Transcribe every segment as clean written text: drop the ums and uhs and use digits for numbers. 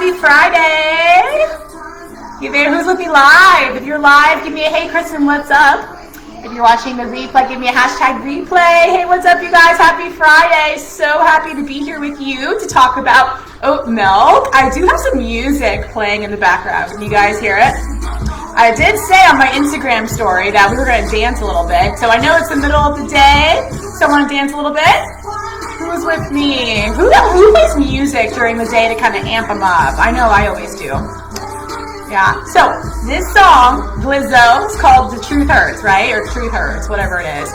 Happy Friday. You there? Who's with me live? If you're live, give me a hey, Kristen, what's up? If you're watching the replay, give me a hashtag replay. Hey, what's up, you guys? Happy Friday. So happy to be here with you to talk about oat milk. I do have some music playing in the background. Can you guys hear it? I did say on my Instagram story that we were going to dance a little bit. So I know it's the middle of the day, so I want to dance a little bit. Who's with me? Who plays music during the day to kind of amp them up? I know I always do. Yeah. So this song, Lizzo, is called The Truth Hurts, right? Or Truth Hurts, whatever it is.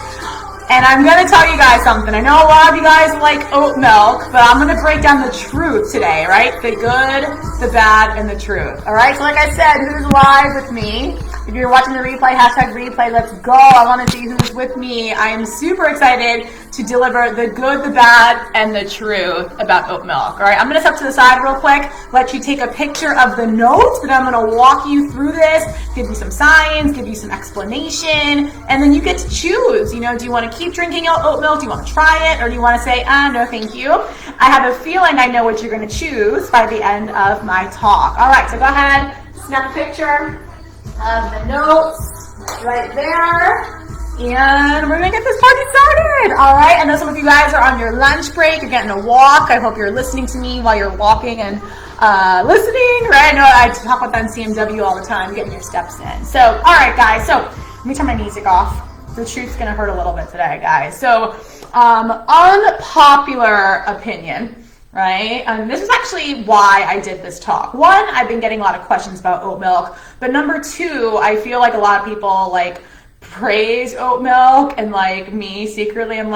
And I'm going to tell you guys something. I know a lot of you guys like oat milk, but I'm going to break down the truth today, right? The good, the bad, and the truth. All right? So like I said, who's live with me? If you're watching the replay, hashtag replay, let's go. I want to see who's with me. I am super excited to deliver the good, the bad, and the truth about oat milk. All right? I'm going to step to the side real quick, let you take a picture of the notes, but I'm going to walk you through this, give you some science, give you some explanation, and then you get to choose. You know, do you want to keep drinking oat milk? Do you want to try it? Or do you want to say, no, thank you? I have a feeling I know what you're going to choose by the end of my talk. All right, so go ahead, snap a picture of the notes right there. And we're going to get this party started. All right, I know some of you guys are on your lunch break. You're getting a walk. I hope you're listening to me while you're walking and listening, right? I know I talk about that in CMW all the time, getting your steps in. So, all right, guys. So let me turn my music off. The truth's going to hurt a little bit today, guys. So, unpopular opinion, right? This is actually why I did this talk. One, I've been getting a lot of questions about oat milk. But number two, I feel like a lot of people praise oat milk, and me secretly, I'm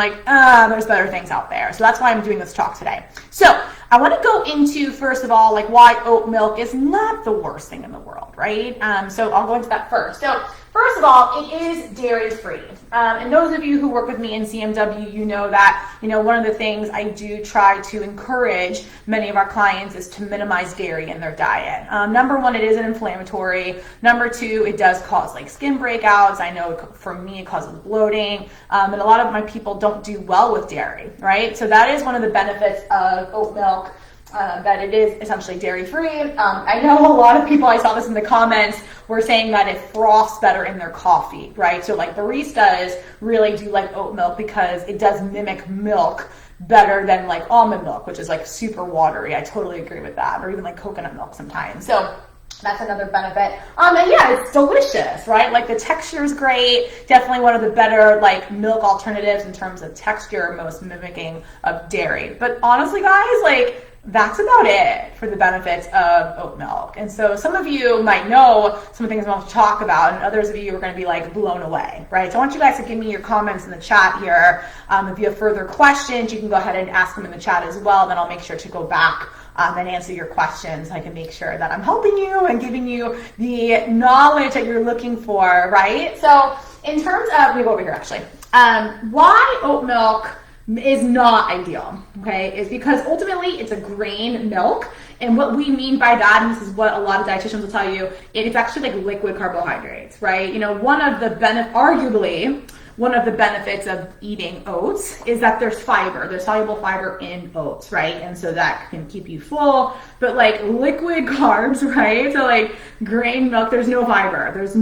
there's better things out there. So that's why I'm doing this talk today. So I want to go into, first of all, why oat milk is not the worst thing in the world, right? So I'll go into that first. So first of all, it is dairy free. And those of you who work with me in CMW, you know that, one of the things I do try to encourage many of our clients is to minimize dairy in their diet. Number one, it is an inflammatory. Number two, it does cause skin breakouts. I know for me, it causes bloating. And a lot of my people don't do well with dairy, right? So that is one of the benefits of oat milk. That it is essentially dairy-free. I know a lot of people, I saw this in the comments, were saying that it froths better in their coffee, right? So baristas really do like oat milk because it does mimic milk better than almond milk, which is super watery. I totally agree with that. Or even coconut milk sometimes. So that's another benefit. And yeah, it's delicious, right? The texture is great. Definitely one of the better milk alternatives in terms of texture, most mimicking of dairy. But honestly, guys, that's about it for the benefits of oat milk. And so some of you might know some things I'm going to talk about, and others of you are going to be blown away, right? So I want you guys to give me your comments in the chat here. If you have further questions, you can go ahead and ask them in the chat as well. Then I'll make sure to go back and answer your questions. I can make sure that I'm helping you and giving you the knowledge that you're looking for, right? So in terms of, we go over here actually, why oat milk is not ideal, okay, is because ultimately it's a grain milk. And what we mean by that, and this is what a lot of dietitians will tell you, it's actually liquid carbohydrates, right? Arguably, one of the benefits of eating oats is that there's fiber, there's soluble fiber in oats, right? And so that can keep you full, but liquid carbs, right? So grain milk, there's no fiber, there's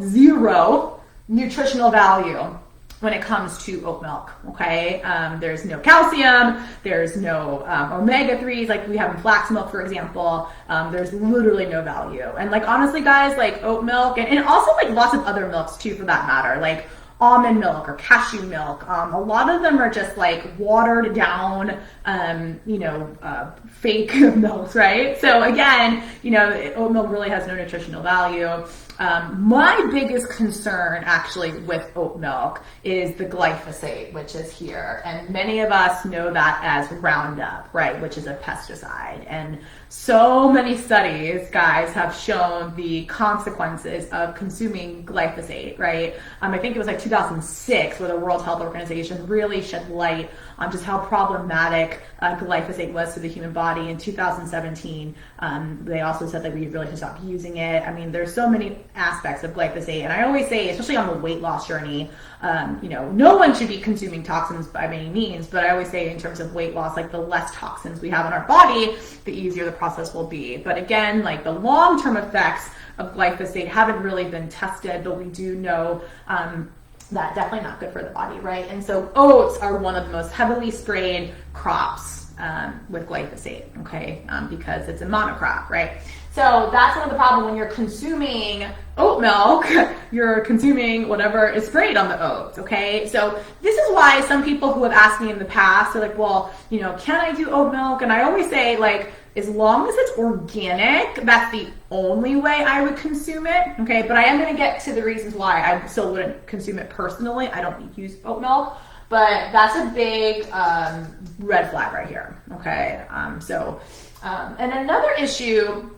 zero nutritional value when it comes to oat milk, okay? There's no calcium, there's no omega-3s like we have in flax milk, for example. There's literally no value. And honestly, guys, oat milk, and also lots of other milks too, for that matter, almond milk or cashew milk. A lot of them are just watered down, fake milks, right? So again, oat milk really has no nutritional value. My biggest concern actually with oat milk is the glyphosate, which is here. And many of us know that as Roundup, right, which is a pesticide. And so many studies, guys, have shown the consequences of consuming glyphosate, right? I think it was 2006, where the World Health Organization really shed light on just how problematic glyphosate was to the human body. In 2017, they also said that we really should stop using it. I mean, there's so many aspects of glyphosate, and I always say, especially on the weight loss journey, no one should be consuming toxins by any means, but I always say in terms of weight loss, like the less toxins we have in our body, the easier the process will be. But again, like the long-term effects of glyphosate haven't really been tested, but we do know that definitely not good for the body, right? And so oats are one of the most heavily sprayed crops with glyphosate, okay, because it's a monocrop, right? So that's one of the problems when you're consuming oat milk, you're consuming whatever is sprayed on the oats, okay? So this is why some people who have asked me in the past are like, well, can I do oat milk? And I always say, like, as long as it's organic, that's the only way I would consume it, okay? But I am going to get to the reasons why I still wouldn't consume it personally. I don't use oat milk, but that's a big red flag right here, okay? And another issue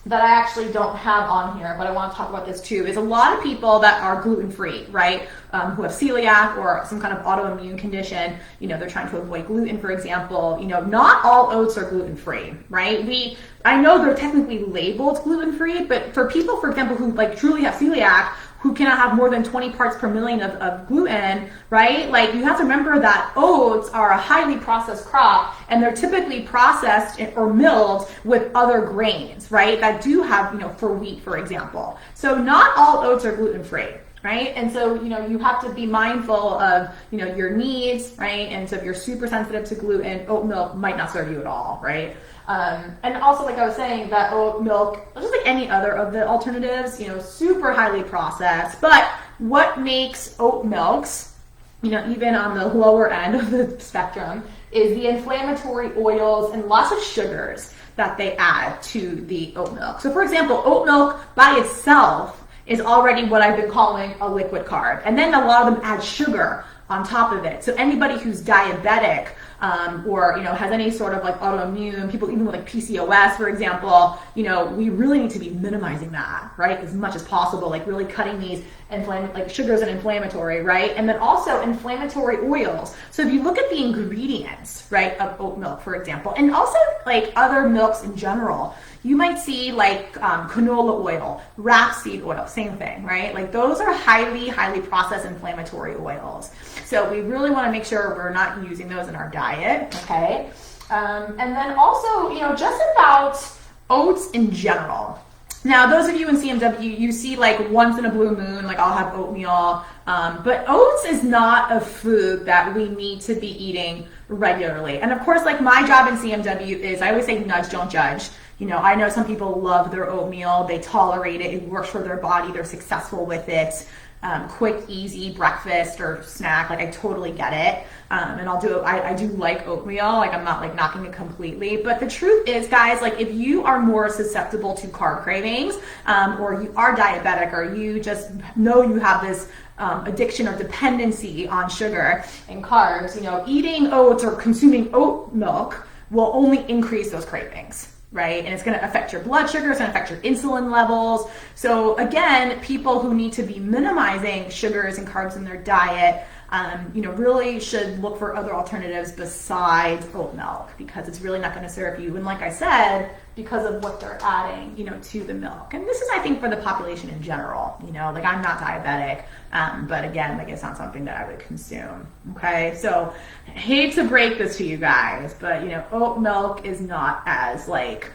that I actually don't have on here, but I want to talk about this too, is a lot of people that are gluten-free, right? Who have celiac or some kind of autoimmune condition, they're trying to avoid gluten, for example. Not all oats are gluten-free, right? I know they're technically labeled gluten-free, but for people, for example, who like truly have celiac, who cannot have more than 20 parts per million of gluten, right? Like, you have to remember that oats are a highly processed crop, and they're typically processed or milled with other grains, right? That do have, for wheat, for example. So not all oats are gluten-free, right? And so, you have to be mindful of, your needs, right? And so if you're super sensitive to gluten, oat milk might not serve you at all, right? And also, like I was saying, that oat milk, just like any other of the alternatives, super highly processed. But what makes oat milks, even on the lower end of the spectrum, is the inflammatory oils and lots of sugars that they add to the oat milk. So for example, oat milk by itself is already what I've been calling a liquid carb. And then a lot of them add sugar on top of it. So anybody who's diabetic, or has any sort of like autoimmune, people even with like PCOS, for example, we really need to be minimizing that, right, as much as possible, like really cutting these like sugars and inflammatory, right? And then also inflammatory oils. So if you look at the ingredients, right, of oat milk, for example, and also like other milks in general, you might see like canola oil, rapeseed oil, same thing, right? Like those are highly, highly processed inflammatory oils. So we really want to make sure we're not using those in our diet, okay? And then also, just about oats in general. Now, those of you in CMW, you see like once in a blue moon, like I'll have oatmeal, but oats is not a food that we need to be eating regularly. And of course, like my job in CMW is, I always say nudge, don't judge. I know some people love their oatmeal, they tolerate it, it works for their body, they're successful with it. Quick, easy breakfast or snack, like I totally get it. And I do like oatmeal, like I'm not like knocking it completely. But the truth is, guys, like if you are more susceptible to carb cravings, or you are diabetic, or you just know you have this addiction or dependency on sugar and carbs, eating oats or consuming oat milk will only increase those cravings. Right? And it's going to affect your blood sugar, it's going to affect your insulin levels. So again, people who need to be minimizing sugars and carbs in their diet, really should look for other alternatives besides oat milk, because it's really not going to serve you. And like I said, because of what they're adding, to the milk. And this is, I think, for the population in general, like I'm not diabetic, but again, like it's not something that I would consume. Okay. So I hate to break this to you guys, but oat milk is not as like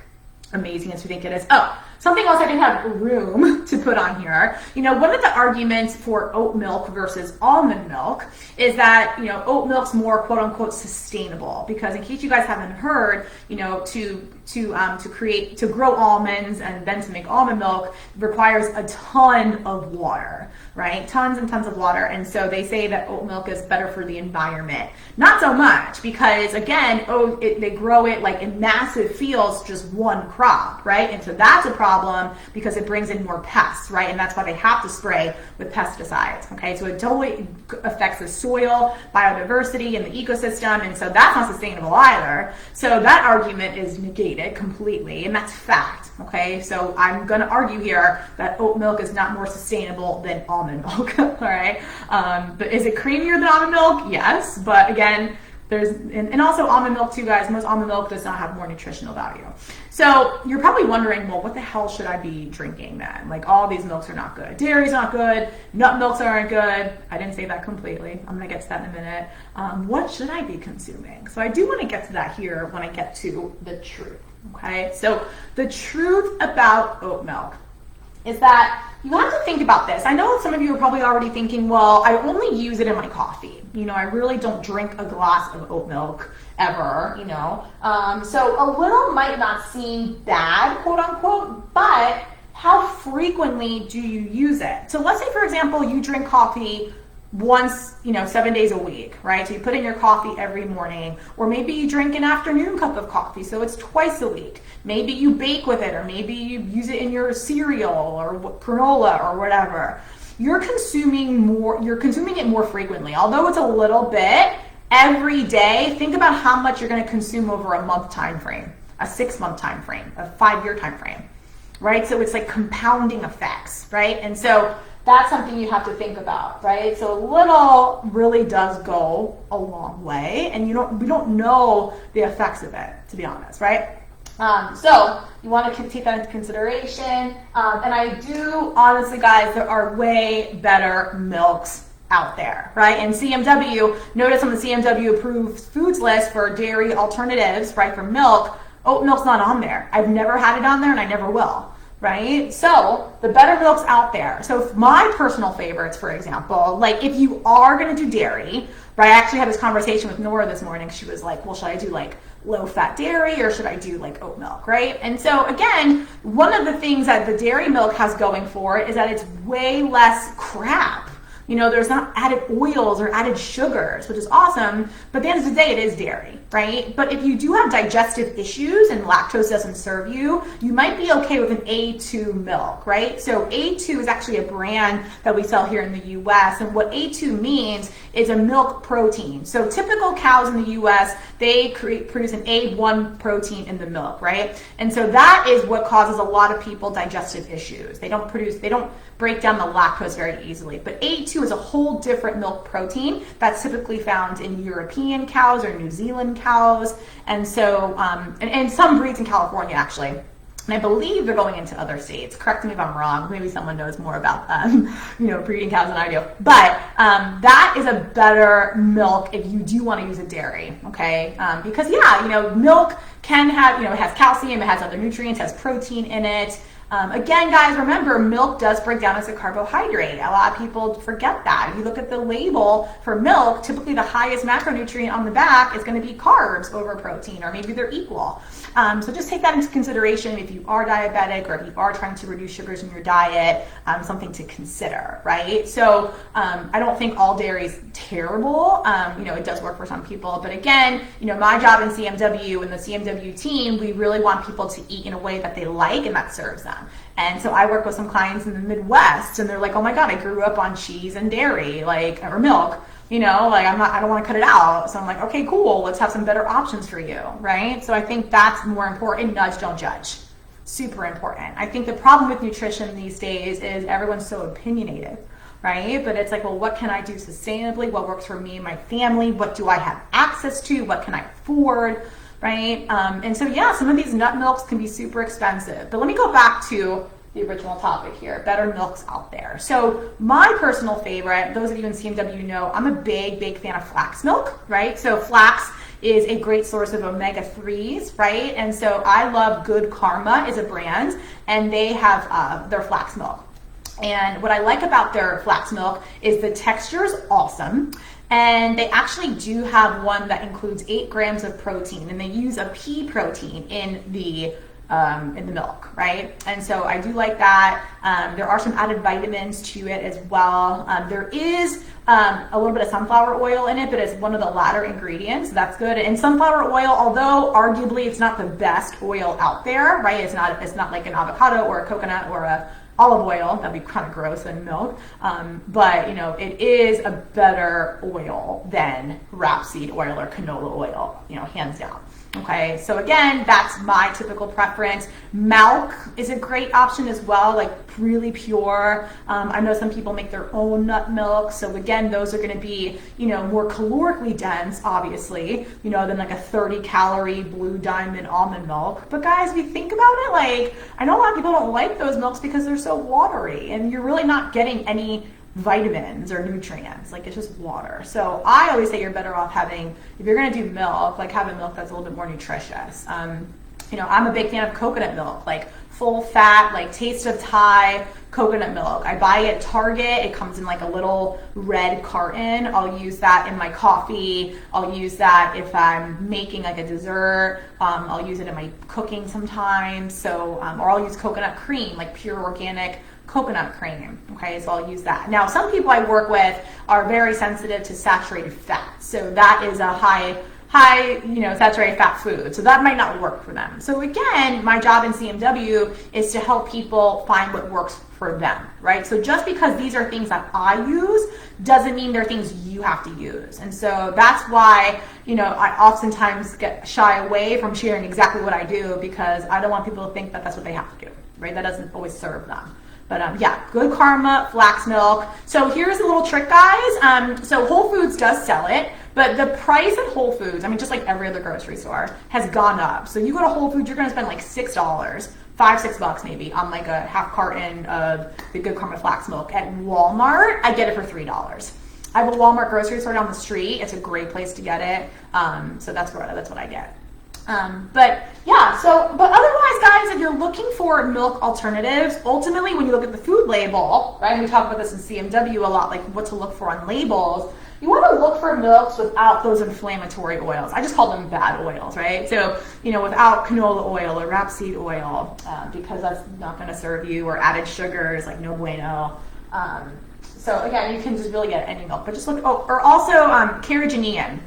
amazing as we think it is. Oh, something else I didn't have room to put on here. One of the arguments for oat milk versus almond milk is that, oat milk's more quote unquote sustainable, because in case you guys haven't heard, to grow almonds and then to make almond milk requires a ton of water, right? Tons and tons of water. And so they say that oat milk is better for the environment. Not so much, because again, they grow it like in massive fields, just one crop, right? And so that's a problem problem because it brings in more pests, right? And that's why they have to spray with pesticides, okay? So it totally affects the soil, biodiversity, and the ecosystem, and so that's not sustainable either. So that argument is negated completely, and that's fact, okay? So I'm gonna argue here that oat milk is not more sustainable than almond milk, all right? But is it creamier than almond milk? Yes, but again, and also almond milk too, guys. Most almond milk does not have more nutritional value. So you're probably wondering, well, what the hell should I be drinking then? Like, all these milks are not good. Dairy's not good. Nut milks aren't good. I didn't say that completely. I'm gonna get to that in a minute. What should I be consuming? So I do want to get to that here when I get to the truth. Okay. So the truth about oat milk is that you have to think about this. I know some of you are probably already thinking, well, I only use it in my coffee. You know, I really don't drink a glass of oat milk ever, you know. So a little might not seem bad, quote unquote, but how frequently do you use it? So let's say, for example, you drink coffee once, 7 days a week, right? So you put in your coffee every morning, or maybe you drink an afternoon cup of coffee, so it's twice a week. Maybe you bake with it, or maybe you use it in your cereal or granola or whatever. You're consuming it more frequently. Although it's a little bit every day, think about how much you're going to consume over a month time frame, a 6-month time frame, a 5-year time frame, right? So it's like compounding effects, right? And so that's something you have to think about, right? So a little really does go a long way, and we don't know the effects of it, to be honest, right? So you want to take that into consideration. And I do, honestly, guys, there are way better milks out there, right? And CMW, notice on the CMW approved foods list for dairy alternatives, right, for milk, oat milk's not on there. I've never had it on there, and I never will. Right? So the better milks out there. So my personal favorites, for example, like if you are going to do dairy, right? I actually had this conversation with Nora this morning. She was like, well, should I do like low fat dairy or should I do like oat milk? Right? And so again, one of the things that the dairy milk has going for it is that it's way less crap. There's not added oils or added sugars, which is awesome. But at the end of the day, it is dairy, right? But if you do have digestive issues and lactose doesn't serve you, you might be okay with an A2 milk, right? So A2 is actually a brand that we sell here in the US. And what A2 means is a milk protein. So typical cows in the US, they produce an A1 protein in the milk, right? And so that is what causes a lot of people digestive issues. They don't break down the lactose very easily. But A2 is a whole different milk protein that's typically found in European cows or New Zealand cows. And so, and some breeds in California, actually. And I believe they're going into other states. Correct me if I'm wrong. Maybe someone knows more about breeding cows than I do. But that is a better milk if you do want to use a dairy, okay? Because milk can have, it has calcium, it has other nutrients, it has protein in it. Again, guys, remember, milk does break down as a carbohydrate. A lot of people forget that. If you look at the label for milk, typically the highest macronutrient on the back is going to be carbs over protein, or maybe they're equal. So just take that into consideration if you are diabetic or if you are trying to reduce sugars in your diet, something to consider, right? So I don't think all dairy is terrible. It does work for some people. But again, my job in CMW and the CMW team, we really want people to eat in a way that they like and that serves them. And so I work with some clients in the Midwest, and they're like, oh my God, I grew up on cheese and dairy, or milk. I don't want to cut it out. So I'm like, okay, cool. Let's have some better options for you, right? So I think that's more important. Nudge, don't judge. Super important. I think the problem with nutrition these days is everyone's so opinionated, right? But it's like, well, what can I do sustainably? What works for me and my family? What do I have access to? What can I afford? Right? And so, some of these nut milks can be super expensive. But let me go back to the original topic here, better milks out there. So my personal favorite, those of you in CMW know, I'm a big fan of flax milk, right? So flax is a great source of omega-3s, right? And so I love Good Karma is a brand, and they have their flax milk. And what I like about their flax milk is the texture is awesome. And they actually do have one that includes 8 grams of protein, and they use a pea protein in the in the milk, right? And so I do like that. There are some added vitamins to it as well. There is a little bit of sunflower oil in it, but it's one of the latter ingredients. So that's good. And sunflower oil, although arguably it's not the best oil out there, right? It's not like an avocado or a coconut or a olive oil. That'd be kind of gross in milk. But it is a better oil than rapeseed oil or canola oil, hands down. Okay, so again, that's my typical preference. Milk is a great option as well, like really pure. I know some people make their own nut milk. So again, those are going to be, more calorically dense, obviously, than like a 30-calorie Blue Diamond almond milk. But guys, if you think about it, like I know a lot of people don't like those milks because they're so watery and you're really not getting any vitamins or nutrients. Like it's just water. So I always say you're better off having, if you're going to do milk, like having milk that's a little bit more nutritious. I'm a big fan of coconut milk, like full fat, like Taste of Thai coconut milk. I buy it at Target. It comes in like a little red carton. I'll use that in my coffee. I'll use that if I'm making like a dessert. I'll use it in my cooking sometimes. So, or I'll use coconut cream, like pure organic coconut cream. Okay, so I'll use that. Now, some people I work with are very sensitive to saturated fat. So that is a high saturated fat food. So that might not work for them. So again, my job in CMW is to help people find what works for them, right? So just because these are things that I use doesn't mean they're things you have to use. And so that's why, I oftentimes get shy away from sharing exactly what I do because I don't want people to think that that's what they have to do, right? That doesn't always serve them. But Good Karma flax milk. So here's a little trick, guys. So Whole Foods does sell it, but the price at Whole Foods, just like every other grocery store, has gone up. So you go to Whole Foods, you're going to spend like $6, $5-6 maybe on like a half carton of the Good Karma flax milk. At Walmart, I get it for $3. I have a Walmart grocery store down the street. It's a great place to get it. So that's what I get. But otherwise, guys, if you're looking for milk alternatives, ultimately, when you look at the food label, right, and we talk about this in CMW a lot, like what to look for on labels, you want to look for milks without those inflammatory oils. I just call them bad oils, right? So, without canola oil or rapeseed oil, because that's not going to serve you, or added sugars, like no bueno. So again, you can just really get any milk, but just look, or also carrageenan.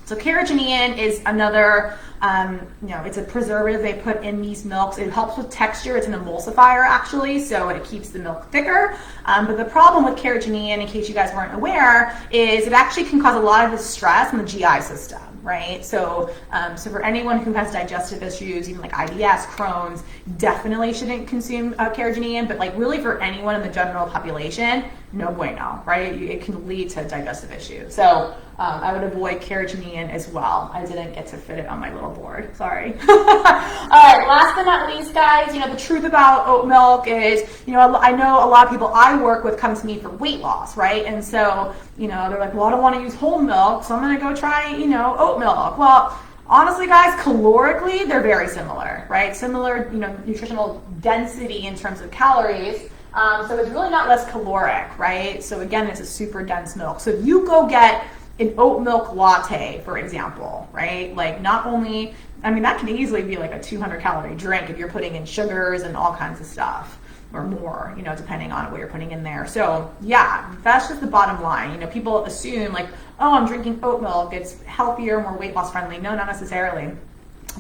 So carrageenan is another, it's a preservative they put in these milks. It helps with texture. It's an emulsifier, actually, so it keeps the milk thicker. But the problem with carrageenan, in case you guys weren't aware, is it actually can cause a lot of distress in the GI system, right? So, for anyone who has digestive issues, even like IBS, Crohn's, definitely shouldn't consume carrageenan. But like really for anyone in the general population, no bueno, right? It can lead to digestive issues. So I would avoid carrageenan as well. I didn't get to fit it on my little board. Sorry. All right. Last but not least, guys, the truth about oat milk is, I know a lot of people I work with come to me for weight loss, right? And so, they're like, well, I don't want to use whole milk, so I'm going to go try, oat milk. Well, honestly, guys, calorically, they're very similar, right? Similar, nutritional density in terms of calories. So it's really not less caloric, right? So again, it's a super dense milk. So if you go get an oat milk latte, for example, right? Like not only, that can easily be like a 200-calorie drink if you're putting in sugars and all kinds of stuff, or more, depending on what you're putting in there. So yeah, that's just the bottom line. People assume like, oh, I'm drinking oat milk, it's healthier, more weight loss friendly. No, not necessarily.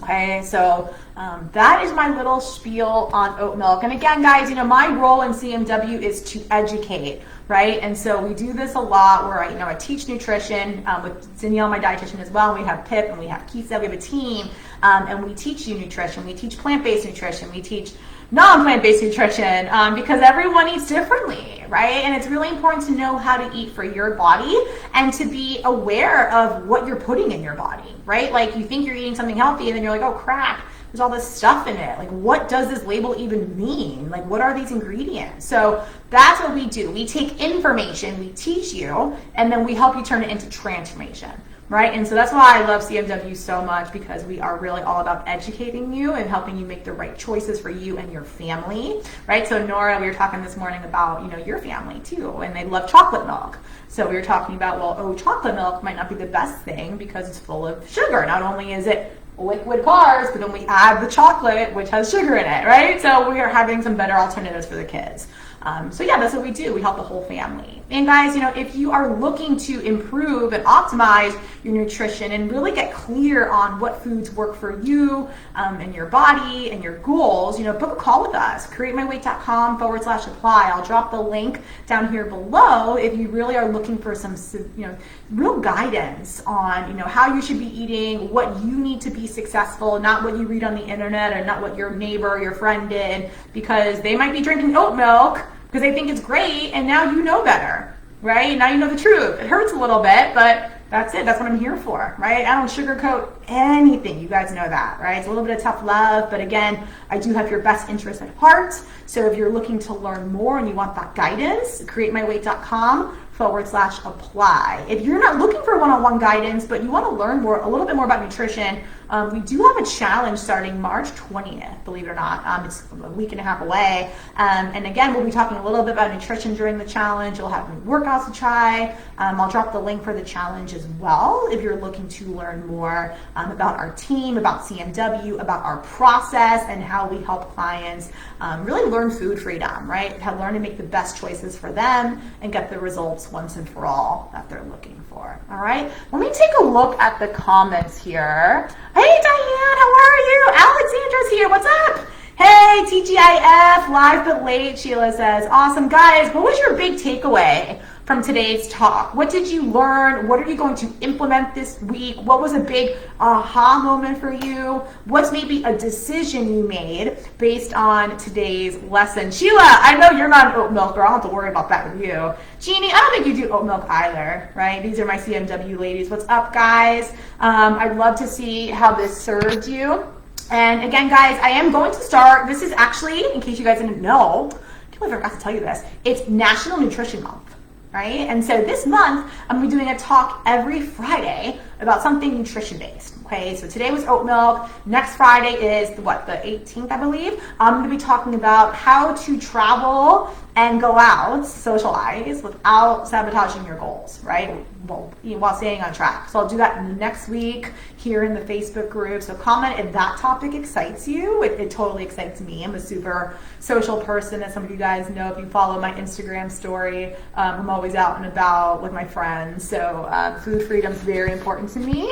Okay, so that is my little spiel on oat milk. And again, guys, my role in CMW is to educate, right? And so we do this a lot where I teach nutrition with Danielle, my dietitian as well. We have Pip and we have Kisa. We have a team, and we teach you nutrition. We teach plant-based nutrition. We teach non-plant-based nutrition because everyone eats differently, right? And it's really important to know how to eat for your body and to be aware of what you're putting in your body, right? Like you think you're eating something healthy and then you're like, oh crap, there's all this stuff in it. Like what does this label even mean? Like what are these ingredients? So that's what we do. We take information, we teach you, and then we help you turn it into transformation. Right? And so that's why I love CMW so much, because we are really all about educating you and helping you make the right choices for you and your family, right? So Nora, we were talking this morning about, your family too, and they love chocolate milk. So we were talking about, chocolate milk might not be the best thing because it's full of sugar. Not only is it liquid carbs, but then we add the chocolate, which has sugar in it, right? So we are having some better alternatives for the kids. So yeah, that's what we do. We help the whole family. And guys, you know, if you are looking to improve and optimize your nutrition and really get clear on what foods work for you and your body and your goals, you know, book a call with us, createmyweight.com/apply. I'll drop the link down here below if you really are looking for some, you know, real guidance on, you know, how you should be eating, what you need to be successful, not what you read on the internet or not what your neighbor or your friend did, because they might be drinking oat milk because they think it's great, and now you know better, right? Now you know the truth. It hurts a little bit, but that's it. That's what I'm here for, right? I don't sugarcoat anything. You guys know that, right? It's a little bit of tough love, but again, I do have your best interest at heart. So if you're looking to learn more and you want that guidance, createmyweight.com/apply. If you're not looking for one-on-one guidance, but you want to learn more, a little bit more about nutrition, we do have a challenge starting March 20th, believe it or not. It's a week and a half away. And again, we'll be talking a little bit about nutrition during the challenge. You'll have new workouts to try. I'll drop the link for the challenge as well if you're looking to learn more about our team, about CMW, about our process, and how we help clients really learn food freedom, right? How learn to make the best choices for them and get the results once and for all that they're looking for. All right, let me take a look at the comments here. Hey Diane, how are you? Alexandra's here, what's up? Hey, TGIF, live but late, Sheila says. Awesome, guys, what was your big takeaway from today's talk? What did you learn? What are you going to implement this week? What was a big aha moment for you? What's maybe a decision you made based on today's lesson? Sheila, I know you're not an oat milk girl. I don't have to worry about that with you. Jeannie, I don't think you do oat milk either, right? These are my CMW ladies. What's up, guys? I'd love to see how this served you. And again, guys, I am going to start. This is actually, in case you guys didn't know, I can't believe I forgot to tell you this. It's National Nutrition Month. Right? And so this month, I'm going to be doing a talk every Friday about something nutrition-based. Okay, so today was oat milk. Next Friday is the 18th, I believe. I'm going to be talking about how to travel and go out, socialize, without sabotaging your goals, right? Well, while staying on track. So I'll do that next week here in the Facebook group. So comment if that topic excites you. It totally excites me. I'm a super social person, as some of you guys know if you follow my Instagram story. I'm always out and about with my friends. So food freedom is very important to me.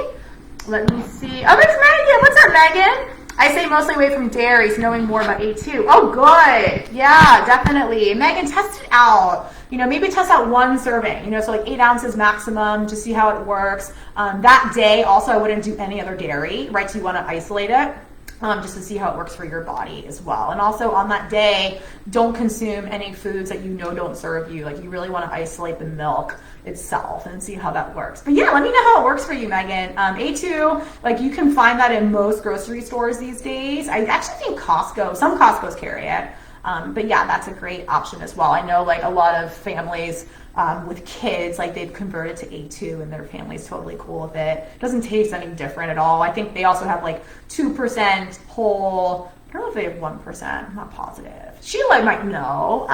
Let me see. Oh, there's Megan. What's up, Megan? I say mostly away from dairies, knowing more about A2. Oh, good. Yeah, definitely. Megan, test it out. You know, maybe test out one serving, you know, so like 8 ounces maximum, just see how it works. That day, also, I wouldn't do any other dairy, right? So you want to isolate it. Just to see how it works for your body as well. And also on that day, don't consume any foods that you know don't serve you. Like you really want to isolate the milk itself and see how that works. But yeah, let me know how it works for you, Megan. A2, like you can find that in most grocery stores these days. I actually think Costco, some Costco's carry it. But yeah, that's a great option as well. I know like a lot of families with kids, like they've converted to A2 and their family's totally cool with it. It doesn't taste any different at all. I think they also have like 2% whole. I don't know if they have 1%. I'm not positive. Sheila might know.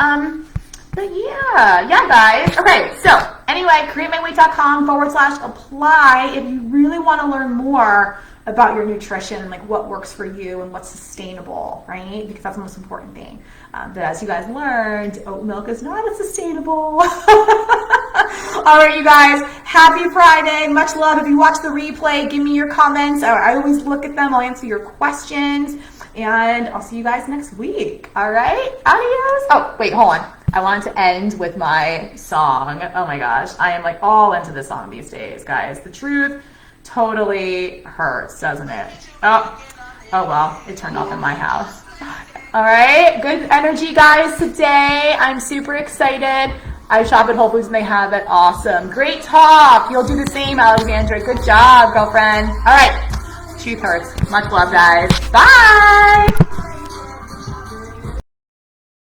But yeah, guys. Okay, so anyway, createmyweight.com/apply if you really want to learn more about your nutrition and like what works for you and what's sustainable, right? Because that's the most important thing. But as you guys learned, oat milk is not as sustainable. All right, you guys, happy Friday. Much love. If you watch the replay, give me your comments. I always look at them. I'll answer your questions. And I'll see you guys next week. All right? Adios. Oh, wait, hold on. I wanted to end with my song. Oh my gosh. I am like all into this song these days, guys. The truth totally hurts, doesn't it? Oh well, it turned off in my house. All right, good energy, guys, today. I'm super excited. I shop at Whole Foods and they have it. Awesome. Great talk. You'll do the same, Alexandra. Good job, girlfriend. All right, truth hurts. Much love, guys. Bye.